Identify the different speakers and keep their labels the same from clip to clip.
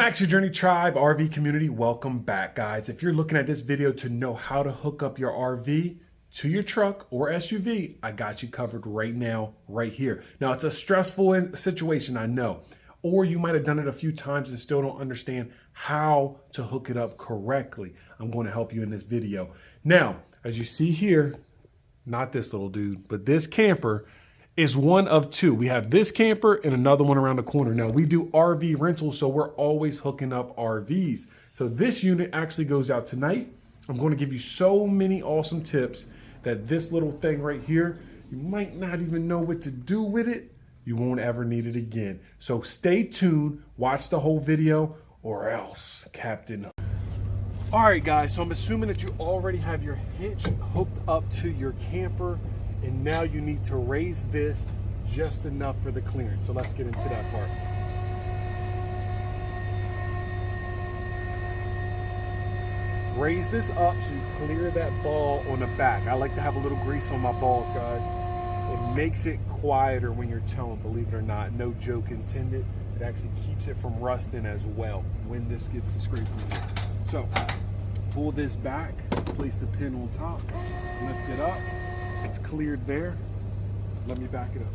Speaker 1: Max Your Journey Tribe RV community, welcome back, guys. If you're looking at this video to know how to hook up your RV to your truck or SUV, I got you covered right now, right here. Now, it's a stressful situation, I know, or you might have done it a few times and still don't understand how to hook it up correctly. I'm going to help you in this video. Now, as you see here, not this little dude, but this camper is one of two. We have this camper and another one around the corner. Now, we do RV rentals, so we're always hooking up RVs. So this unit actually goes out tonight. I'm going to give you so many awesome tips that this little thing right here, you might not even know what to do with it. You won't ever need it again. So stay tuned, watch the whole video, or else, Captain. All right, guys, so I'm assuming that you already have your hitch hooked up to your camper, and now you need to raise this just enough for the clearance. So let's get into that part. Raise this up so you clear that ball on the back. I like to have a little grease on my balls, guys. It makes it quieter when you're towing, believe it or not. No joke intended. It actually keeps it from rusting as well when this gets to scraping. So pull this back, place the pin on top, lift it up. It's cleared there. Let me back it up.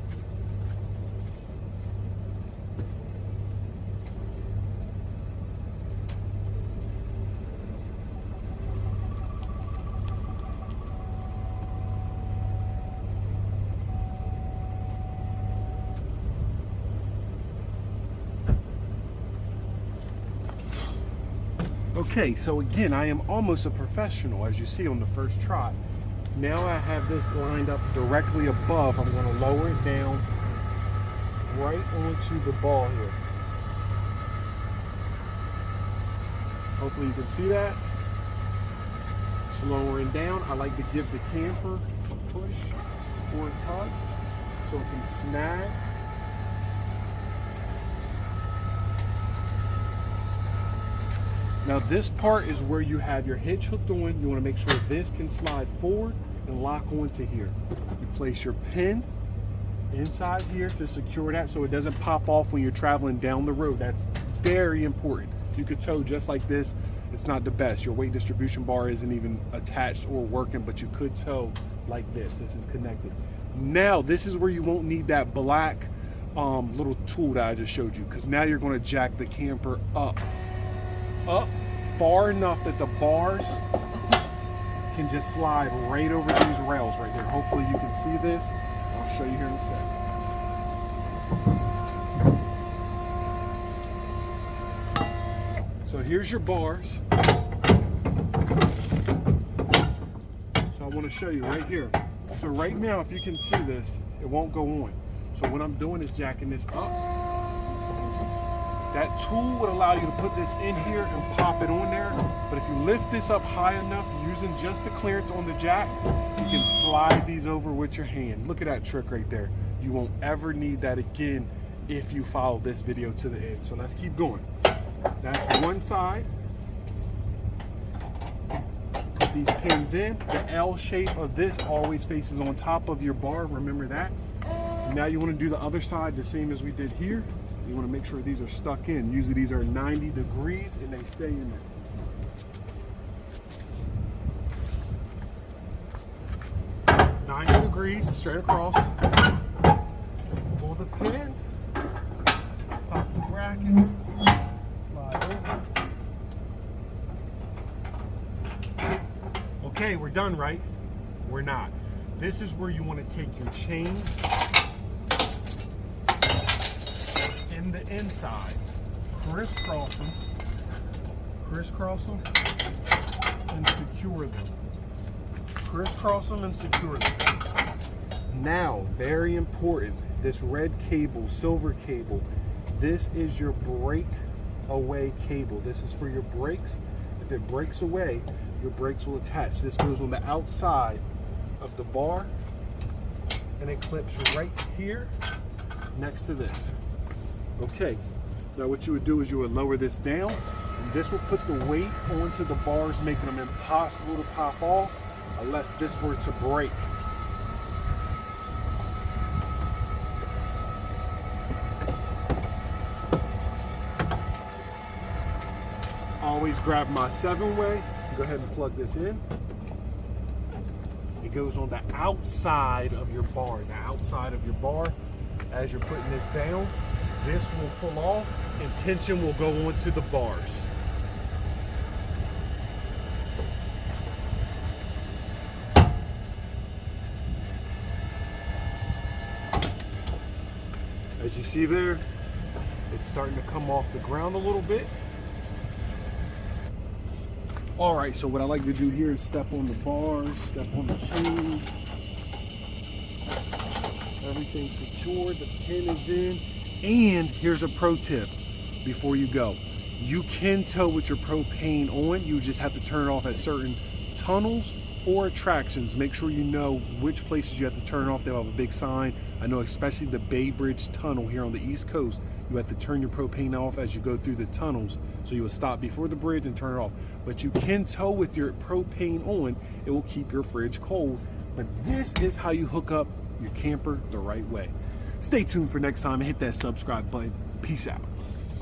Speaker 1: Okay, so again, I am almost a professional, as you see on the first try. Now I have this lined up directly above. I'm going to lower it down right onto the ball here. Hopefully you can see that. It's lowering down. I like to give the camper a push or a tug so it can snag. Now this part is where you have your hitch hooked on. You want to make sure this can slide forward and lock onto here. You place your pin inside here to secure that so it doesn't pop off when you're traveling down the road. That's very important. You could tow just like this. It's not the best. Your weight distribution bar isn't even attached or working, but you could tow like this. This is connected. Now this is where you won't need that black little tool that I just showed you, because now you're going to jack the camper up far enough that the bars can just slide right over these rails right here. Hopefully you can see this. I'll show you here in a second. So here's your bars. So I want to show you right here. So right now, if you can see this, it won't go on. So what I'm doing is jacking this up. That tool would allow you to put this in here and pop it on there. But if you lift this up high enough using just the clearance on the jack, you can slide these over with your hand. Look at that trick right there. You won't ever need that again if you follow this video to the end. So let's keep going. That's one side. Put these pins in. The L shape of this always faces on top of your bar. Remember that. Now you want to do the other side the same as we did here. You want to make sure these are stuck in. Usually these are 90 degrees and they stay in there. 90 degrees, straight across. Pull the pin, pop the bracket, slide over. Okay, we're done, right? We're not. This is where you want to take your chains in the inside, crisscross them, and secure them. Crisscross them and secure them. Now, very important, this red cable, silver cable, this is your break away cable. This is for your brakes. If it breaks away, your brakes will attach. This goes on the outside of the bar, and it clips right here next to this. Okay, now what you would do is you would lower this down, and this will put the weight onto the bars, making them impossible to pop off unless this were to break. always grab my 7-way. Go ahead and plug this in. It goes on the outside of your bar, As you're putting this down, this will pull off and tension will go onto the bars. As you see there, it's starting to come off the ground a little bit. All right, so what I like to do here is step on the bars, step on the chains. Everything's secured, the pin is in. And here's a pro tip before you go. You can tow with your propane on, you just have to turn it off at certain tunnels or attractions. Make sure you know which places you have to turn it off. They'll have a big sign. I know especially the Bay Bridge Tunnel here on the East Coast, you have to turn your propane off as you go through the tunnels. So you will stop before the bridge and turn it off. But you can tow with your propane on. It will keep your fridge cold. But this is how you hook up your camper the right way. Stay tuned for next time and hit that subscribe button. Peace out.